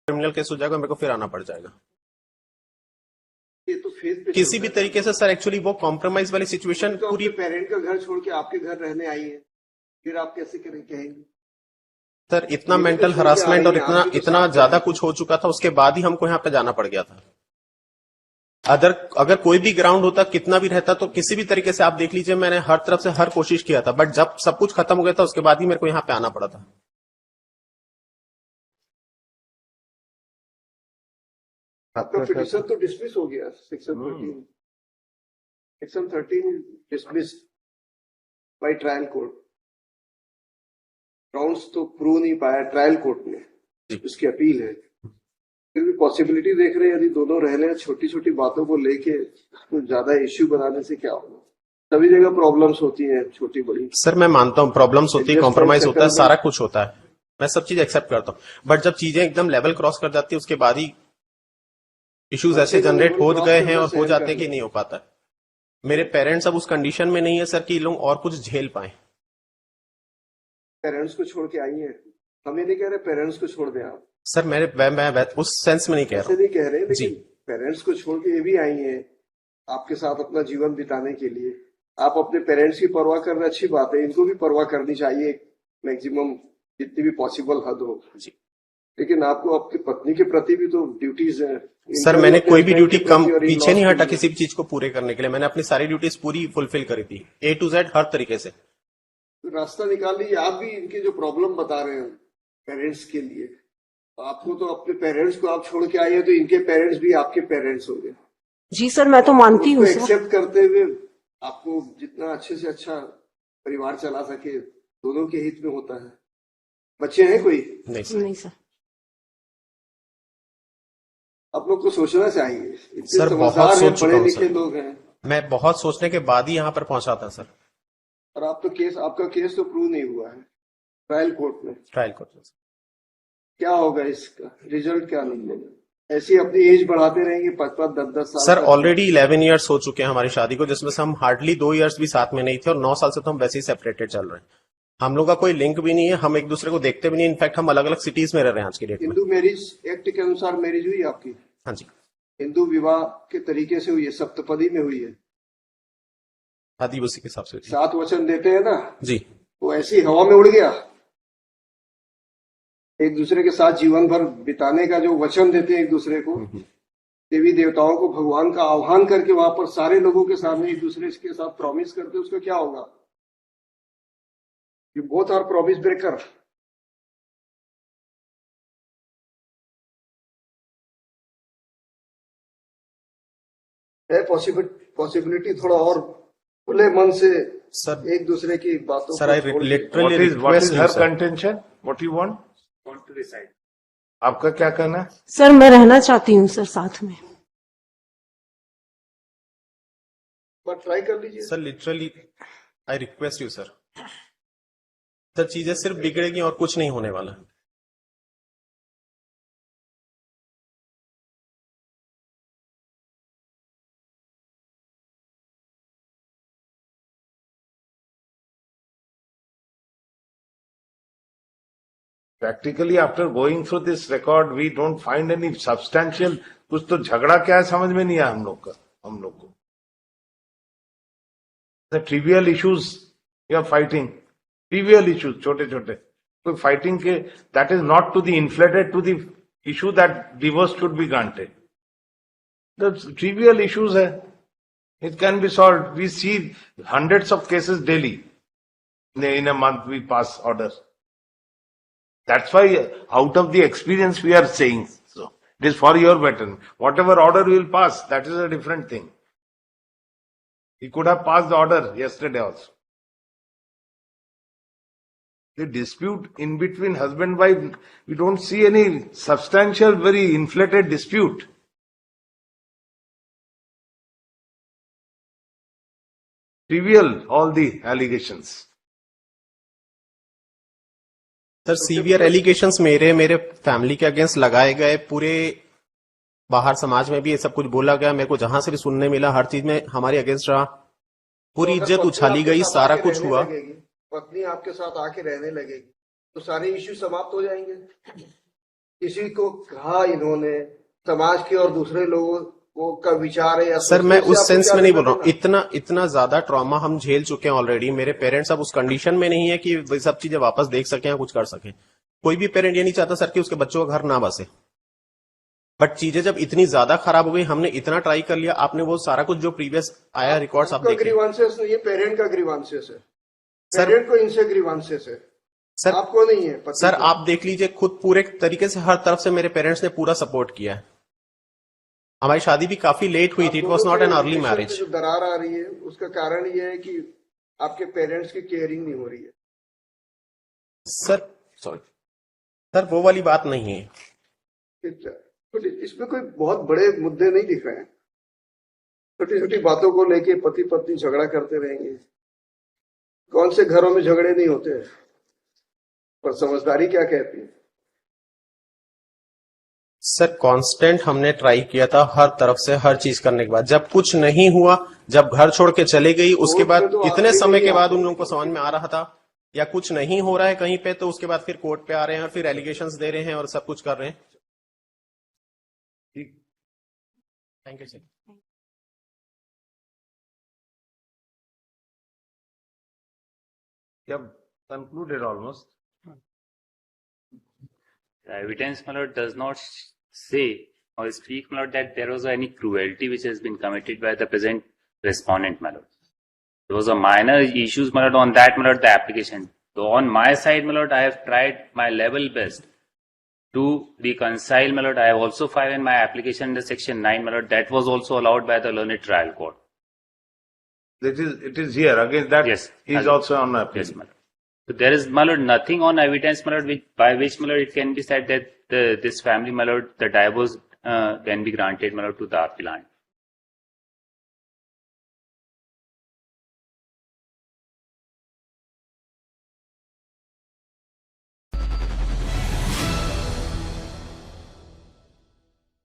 Criminal case हो जाएगा, मेरे को फिर आना पड़ जाएगा। ये तो फेस पे किसी भी तरीके से सर, एक्चुअली वो कॉम्प्रोमाइज वाली सिचुएशन तो पूरी। पेरेंट का घर छोड़ के आपके घर रहने आई है, फिर आप कैसे कहेंगे? सर इतना ये भी मेंटल तो छोड़ के हरासमेंट आ और रही है, इतना आप भी तो इतना साथ ज्यादा में। कुछ हो चुका था, उसके बाद ही हमको यहाँ पे जाना पड़ गया था। अगर कोई भी ग्राउंड होता, कितना भी रहता, तो किसी भी तरीके से आप देख लीजिए, मैंने हर तरफ से हर कोशिश किया था, बट जब सब कुछ खत्म हो गया था, उसके बाद ही मेरे को यहाँ पे आना पड़ा था। आपका पिटीशन तो डिसमिस हो गया, section 13 dismissed by trial court. Grounds तो प्रूव नहीं पाया ट्रायल कोर्ट ने, उसकी अपील है। फिर भी पॉसिबिलिटी देख रहे हैं, यदि दोनों रह रहे हैं, छोटी छोटी बातों को लेके तो ज्यादा इश्यू बनाने से क्या होगा? सभी जगह प्रॉब्लम्स होती हैं, छोटी बड़ी। सर मैं मानता हूँ प्रॉब्लम्स होती है, कॉम्प्रोमाइज होता है, सारा कुछ होता है, मैं सब चीज एक्सेप्ट करता हूँ, बट जब चीजें एकदम लेवल क्रॉस कर जाती है, उसके बाद ही इश्यूज ऐसे जनरेट हो गए हैं और हो जाते हैं कि नहीं हो पाता है। मेरे पेरेंट्स अब उस कंडीशन में नहीं है सर कि लोग और कुछ झेल पाए। पेरेंट्स को छोड़ के आई है, हम ये नहीं कह रहे पेरेंट्स को छोड़ दें आप। सर मैं उस सेंस में नहीं कह रहा ऐसे नहीं कह रहे, जी। लेकिन पेरेंट्स को छोड़ के ये भी आई हैं आपके साथ अपना जीवन बिताने के लिए। आप अपने पेरेंट्स की परवाह कर रहे, अच्छी बात है, इनको भी परवाह करनी चाहिए मैक्सिमम, जितनी भी पॉसिबल हद हो जी। लेकिन आपको आपकी पत्नी के प्रति भी तो ड्यूटीज है। सर मैंने कोई भी ड्यूटी कम पीछे नहीं हटा किसी भी चीज को पूरे करने के लिए, मैंने अपनी सारी ड्यूटीज पूरी फुलफिल करी थी, A to Z हर तरीके से। रास्ता निकाल लीजिए। आप भी इनके जो प्रॉब्लम बता रहे हैं पेरेंट्स के लिए, आपको तो अपने पेरेंट्स को आप छोड़ के आए हैं, तो इनके पेरेंट्स भी आपके पेरेंट्स हो गए। जी सर, मैं तो मानती हूँ सर। एक्सेप्ट करते हुए आपको जितना अच्छे से अच्छा परिवार चला सके, दोनों के हित में होता है। बच्चे हैं कोई? नहीं सर। नहीं सर। आप लोग को सोचना चाहिए, इतने सर बहुत समझदार हैं, सोच चुका पढ़े हूँ लिखे सर, लोग हैं, मैं बहुत सोचने के बाद ही यहाँ पर पहुंचा था सर। और आप तो आपका केस तो प्रूव नहीं हुआ है ट्रायल कोर्ट में। ट्रायल कोर्ट क्या होगा इसका रिजल्ट, क्या निकलेगा? ऐसी अपनी एज बढ़ाते रहेंगे 5-5, 10-10 साल सर। तक। ऑलरेडी 11 इयर्स हो चुके हैं हमारी शादी को, जिसमें से हम हार्डली 2 इयर्स भी साथ में नहीं थे, और 9 साल से तो हम वैसे ही सेपरेटेड चल रहे हैं। हम लोग का कोई लिंक भी नहीं है, हम एक दूसरे को देखते भी नहीं, इनफैक्ट हम अलग अलग सिटीज में रह रहे हैं आज की डेट में। हिंदू मैरिज एक्ट के अनुसार मैरिज हुई आपकी? हाँ जी। हिंदू विवाह के तरीके से हुई है, सप्तपदी में हुई है। आदिवासी के हिसाब से 7 वचन देते हैं ना जी। वो ऐसी हवा में उड़ गया। एक दूसरे के साथ जीवन भर बिताने का जो वचन देते हैं एक दूसरे को, देवी देवताओं को भगवान का आह्वान करके वहां पर सारे लोगों के सामने एक दूसरे के साथ प्रॉमिस करते, उसका क्या होगा? You both are promise breaker. है पॉसिबिलिटी थोड़ा और खुले मन से सर एक दूसरे की बातों सर, आई को छोड़ के- literally what is her contention? What you want? Want to decide. आपका क्या कहना है? सर मैं रहना चाहती हूँ सर साथ में। बट ट्राई कर लीजिए। Sir literally I request you sir. Sir चीजें सिर्फ बिगड़ेगी और कुछ नहीं होने वाला। Practically, after going through this record, we don't find any substantial. कुछ तो झगड़ा क्या है समझ में नहीं आया हम लोग को। The trivial issues you are fighting, trivial issues, छोटे छोटे तो fighting के, that is not to the inflated to the issue that divorce should be granted. The trivial issues है, it can be solved. We see hundreds of cases daily. In a month we pass orders. That's why out of the experience we are saying, so it is for your betterment. Whatever order we will pass, that is a different thing. He could have passed the order yesterday also. The dispute in between husband and wife, we don't see any substantial, very inflated dispute. Trivial, all the allegations. Sir severe allegations मेरे family के against लगाए गए, पूरे बाहर समाज में भी ये सब कुछ बोला गया, मेरे को जहां से भी सुनने मिला हर चीज में हमारे अगेंस्ट रहा। पूरी तो अगर इज्जत पत्नी उछाली आपके गई, साथ सारा आके कुछ रहने हुआ। लगेगी, पत्नी आपके साथ आके रहने लगेगी तो सारे इश्यू समाप्त हो जाएंगे। किसी को कहा इन्होंने, समाज के और दूसरे लोगों को का विचार है या सर मैं सोचने से उस आपको सेंस क्या में नहीं लेना बोल रहा हूँ, देना? इतना इतना ज्यादा ट्रॉमा हम झेल चुके हैं ऑलरेडी। मेरे पेरेंट्स अब उस कंडीशन में नहीं है कि वे सब चीजें वापस देख सकें या कुछ कर सकें। कोई भी पेरेंट ये नहीं चाहता सर कि उसके बच्चों का घर ना बसे, बट चीजें जब इतनी ज्यादा खराब हो गई, हमने इतना ट्राई कर लिया। आपने वो सारा कुछ जो प्रीवियस आया रिकॉर्ड्स आप आपका देखें ग्रीवांसेस नहीं, ये पेरेंट का ग्रीवांसेस है। सर। पेरेंट को इनसे ग्रीवांसेस है, सर आपको नहीं है। पति सर को। आप देख लीजिए खुद, पूरे तरीके से हर तरफ से मेरे पेरेंट्स ने पूरा सपोर्ट किया है। हमारी शादी भी काफी लेट हुई थी, इट आप वॉज दोनों नॉट के एन अर्ली रिलेशन में मैरिज। जो दरार आ रही है उसका कारण ये है कि आपके पेरेंट्स की केयरिंग नहीं हो रही है। सर सॉरी सर, वो वाली बात नहीं है। तो इसमें कोई बहुत बड़े मुद्दे नहीं दिख रहे हैं। छोटी छोटी बातों को लेके पति पत्नी झगड़ा करते रहेंगे। कौन से घरों में झगड़े नहीं होते हैं? पर समझदारी क्या कहती है? सर कांस्टेंट हमने ट्राई किया था हर तरफ से, हर चीज करने के बाद जब कुछ नहीं हुआ, जब घर छोड़ के चले गई, उसके कोर्ट बाद में तो कितने आखिरी समय में के बाद आपको- उन लोगों को समझ में आ रहा था या कुछ नहीं हो रहा है कहीं पे, तो उसके बाद फिर कोर्ट पे आ रहे हैं और फिर एलिगेशंस दे रहे हैं और सब कुछ कर रहे हैं। Thank you sir. You have concluded almost. The evidence, my lord, does not say or speak, my lord, that there was any cruelty which has been committed by the present respondent, my lord. There was a minor issues, my lord, on that, my lord, the application. So on my side, my lord, I have tried my level best to reconcile, my lord. I have also filed in my application under section 9, my lord. That was also allowed by the learned trial court. It is here. Against that, Yes. he is also on appeal. Yes, my lord. So there is, my lord, nothing on evidence, my lord, by which, my lord, it can be said that this family, my lord, the divorce can be granted, my lord, to the appealant.